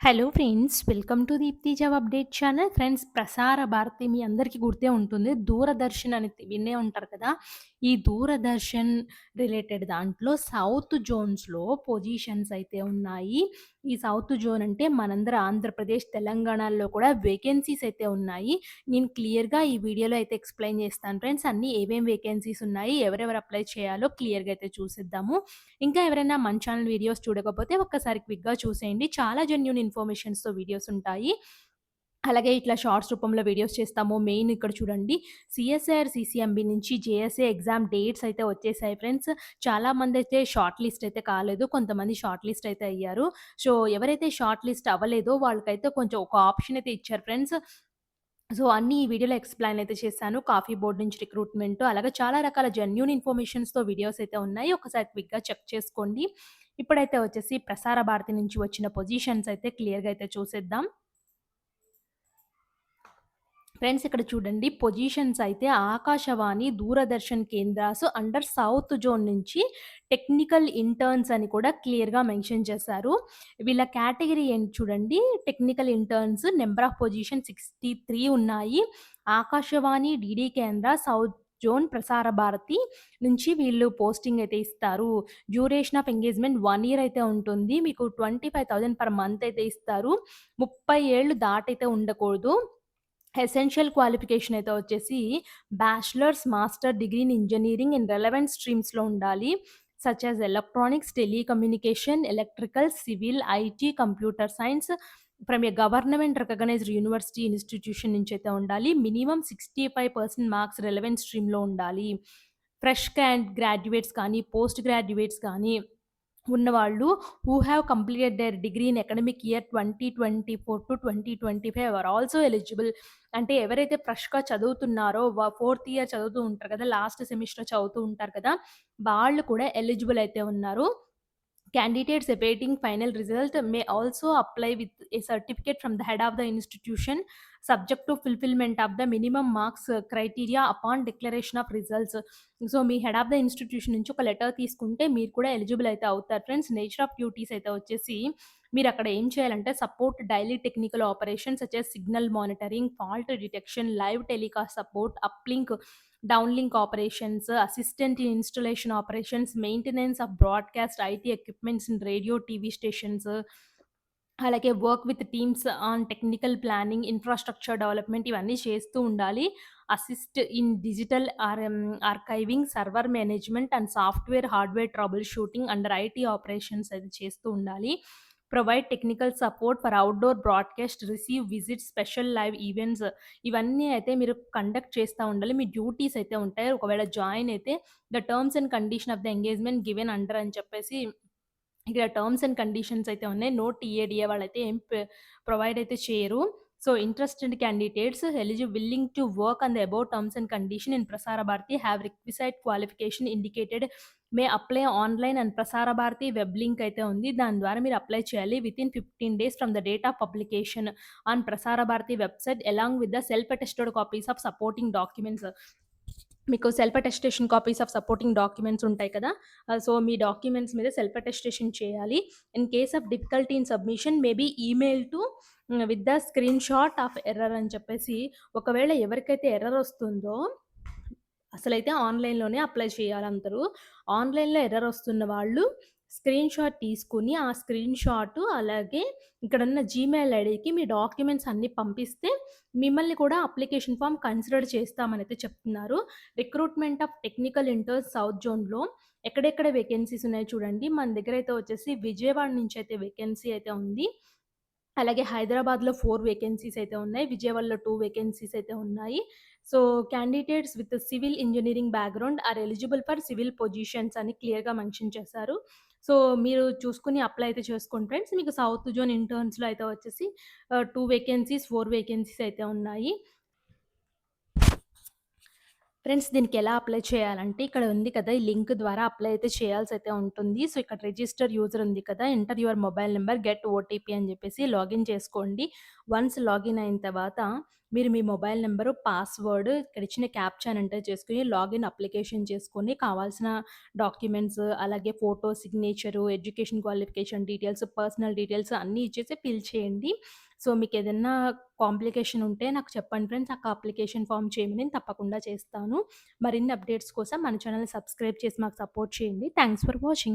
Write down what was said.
Hello friends, welcome to Deepti job update channel. Friends, Prasar Bharati మీ అందరికీ గుర్తే ఉంటుంది. దూరదర్శన్ అని వినే ఉంటారు కదా! ఈ దూరదర్శన్ రిలేటెడ్ దాంట్లో సౌత్ జోన్స్‌లో పొజిషన్స్ అయితే ఉన్నాయి. ఈ సౌత్ జోన్ అంటే మనందరి ఆంధ్రప్రదేశ్, తెలంగాణలో కూడా వేకెన్సీస్ అయితే ఉన్నాయి. నేను క్లియర్‌గా ఈ వీడియోలో అయితే ఎక్స్‌ప్లెయిన్ చేస్తాను ఫ్రెండ్స్. అన్నీ ఏమేం వేకెన్సీస్ ఉన్నాయి, ఎవరెవరు అప్లై చేయాలో క్లియర్‌గా అయితే చూసేద్దాము. ఇంకా ఎవరైనా మన ఛానల్ వీడియోస్ చూడకపోతే ఒక్కసారి క్విక్‌గా చూసేయండి. చాలా జెన్యూన్ ఇన్ఫర్మేషన్స్‌తో వీడియోస్ ఉంటాయి. అలాగే ఇట్లా షార్ట్స్ రూపంలో వీడియోస్ చేస్తాము. మెయిన్ ఇక్కడ చూడండి, సీఎస్ఐఆర్ సీసీఎంబీ నుంచి జేఎస్ఏ ఎగ్జామ్ డేట్స్ అయితే వచ్చేసాయి ఫ్రెండ్స్. చాలామందైతే షార్ట్ లిస్ట్ అయితే కాలేదు. కొంతమంది షార్ట్ లిస్ట్ అయితే అయ్యారు. సో, ఎవరైతే షార్ట్ లిస్ట్ అవ్వలేదో వాళ్ళకైతే కొంచెం ఒక ఆప్షన్ అయితే ఇచ్చారు ఫ్రెండ్స్. సో, అన్నీ ఈ వీడియోలో ఎక్స్‌ప్లెయిన్ అయితే చేశాను. కాఫీ బోర్డ్ నుంచి రిక్రూట్‌మెంట్ అలాగే చాలా రకాల జెన్యూన్ ఇన్ఫర్మేషన్స్‌తో వీడియోస్ అయితే ఉన్నాయి. ఒకసారి క్విక్‌గా చెక్ చేసుకోండి. ఇప్పుడైతే వచ్చేసి ప్రసార భారతి నుంచి వచ్చిన పొజిషన్స్ అయితే క్లియర్‌గా అయితే చూసేద్దాం. ఫ్రెండ్స్, ఇక్కడ చూడండి, పొజిషన్స్ అయితే Akashvani, Doordarshan కేంద్రాస్ under south zone నుంచి టెక్నికల్ ఇంటర్న్స్ అని కూడా క్లియర్‌గా మెన్షన్ చేశారు. వీళ్ళ కేటగిరీ ఏంటి చూడండి, technical interns number of position 63 ఉన్నాయి. ఆకాశవాణి, డీడీ కేంద్ర, సౌత్ జోన్, ప్రసార భారతి నుంచి వీళ్ళు పోస్టింగ్ అయితే ఇస్తారు. డ్యూరేషన్ ఆఫ్ ఎంగేజ్‌మెంట్ 1 ఇయర్ అయితే ఉంటుంది. మీకు 25,000 పర్ మంత్ అయితే ఇస్తారు. 30 ఏళ్ళు దాటైతే ఉండకూడదు. ఎసెన్షియల్ క్వాలిఫికేషన్ అయితే వచ్చేసి bachelors, master degree in engineering in relevant స్ట్రీమ్స్‌లో ఉండాలి. Such as electronics, telecommunication, electrical, civil, IT, computer science from a government recognized university institution నుంచైతే ఉండాలి. మినిమమ్ 65% మార్క్స్ రెలెవెంట్ స్ట్రీమ్‌లో ఉండాలి. ఫ్రెష్ గ్రాడ్యుయేట్స్ కానీ, పోస్ట్ గ్రాడ్యుయేట్స్ కానీ ఉన్నవాళ్ళు who have completed their degree in academic year 2024-2025 are also eligible. అంటే ఎవరైతే ఫ్రెష్‌గా చదువుతున్నారో ఫోర్త్ ఇయర్ చదువుతూ ఉంటారు కదా! లాస్ట్ సెమిస్టర్ చదువుతూ ఉంటారు కదా! వాళ్ళు కూడా ఎలిజిబుల్ అయితే ఉన్నారు. Candidates awaiting final result may also apply with a certificate from the head of the institution subject to fulfillment of the minimum marks criteria upon declaration of results. So, me head of the institution నుంచి ఒక letter తీసుకుంటే మీరు కూడా eligible అయితే అవుతారు friends. Nature of duties అయితే వచ్చేసి మీరక్కడ ఏం చేయాలంటే support daily technical operations such as signal monitoring, fault detection, live telecast support, uplink, downlink operations, assistant in installation operations, maintenance of broadcast IT equipments in radio, TV stations, అలాగే work with teams on technical planning, infrastructure development ఇవన్నీ చేస్తూ ఉండాలి. Assist in digital archiving, server management and software, hardware troubleshooting under IT operations అది చేస్తూ ఉండాలి. Provide technical support for outdoor broadcast, receive visit special live events ఇవన్నీ అయితే మీరు conduct చేస్తా ఉండాలి. మీ డ్యూటీస్ అయితే ఉంటాయి. ఒకవేళ జాయిన్ అయితే the terms and condition of the engagement given under అని చెప్పేసి ఇక్కడ టర్మ్స్ అండ్ కండిషన్స్ అయితే ఉన్నాయి. నో టీఏడీఏ వాళ్ళైతే ఏం ప్రొవైడ్ అయితే చేయరు. So, interested candidates willing to work on the above terms and condition in Prasar Bharati have requisite qualification indicated may apply online and Prasar Bharati web link అయితే ఉంది. దాని ద్వారా మీరు అప్లై చేయాలి. Within 15 days from the date of publication on Prasar Bharati website along with the self attested copies of supporting documents. మీకు self attestation copies of supporting documents ఉంటాయి కదా! So, మీ డాక్యుమెంట్స్ మీద సెల్ఫ్ అటెస్టేషన్ చేయాలి. In case of difficulty in submission may be email to with the screenshot of error అని చెప్పేసి, ఒకవేళ ఎవరికైతే ఎర్రర్ వస్తుందో అసలైతే ఆన్‌లైన్‌లోనే అప్లై చేయాలందరూ. ఆన్‌లైన్‌లో ఎర్రర్ వస్తున్న వాళ్ళు స్క్రీన్‌షాట్ తీసుకొని, ఆ స్క్రీన్‌షాట్ అలాగే ఇక్కడున్న జీమెయిల్ ఐడీకి మీ డాక్యుమెంట్స్ అన్నీ పంపిస్తే, మిమ్మల్ని కూడా అప్లికేషన్ ఫార్మ్ కన్సిడర్ చేస్తామనైతే చెప్తున్నారు. Recruitment of technical interns south జోన్‌లో ఎక్కడెక్కడ వేకెన్సీస్ ఉన్నాయో చూడండి. మన దగ్గరైతే వచ్చేసి విజయవాడ నుంచయితే వేకెన్సీ అయితే ఉంది. అలాగే హైదరాబాద్‌లో 4 వేకెన్సీస్ అయితే ఉన్నాయి. విజయవాడలో 2 వేకెన్సీస్ అయితే ఉన్నాయి. So, candidates with civil engineering background or eligible for civil positions అని క్లియర్‌గా మెన్షన్ చేశారు. సో, మీరు చూసుకొని అప్లై అయితే చేసుకోండి ఫ్రెండ్స్. మీకు సౌత్ జోన్ ఇంటర్న్స్‌లో అయితే వచ్చేసి 2 వేకెన్సీస్, 4 వేకెన్సీస్ అయితే ఉన్నాయి. ఫ్రెండ్స్ దీనికెలా అప్లై చేయాలంటే ఇక్కడ ఉంది కదా! ఈ లింక్ ద్వారా అప్లై అయితే చేయాల్సయితే ఉంటుంది. సో, ఇక్కడ రిజిస్టర్ యూజర్ ఉంది కదా! Enter your mobile number, get OTP అని జెప్పేసి లాగిన్ చేసుకోండి. వన్స్ లాగిన్ అయిన తర్వాత మీరు మీ మొబైల్ నంబరు, పాస్‌వర్డ్ ఇక్కడ ఇచ్చిన క్యాప్చాని ఎంటర్ చేసుకొని లాగిన్ అప్లికేషన్ చేసుకొని కావాల్సిన డాక్యుమెంట్స్ అలాగే photo, signature, education qualification details, personal details అన్నీ ఇచ్చేసి ఫిల్ చేయండి. సో, మీకేదన్నా కాంప్లికేషన్ ఉంటే నాకు చెప్పండి ఫ్రెండ్స్. ఆ అప్లికేషన్ ఫార్మ్ చేయమని నేను తప్పకుండా చేస్తాను. మరిన్ని అప్డేట్స్ కోసం మన ఛానెల్‌ని సబ్స్క్రైబ్ చేసి మాకు సపోర్ట్ చేయండి. Thanks for watching.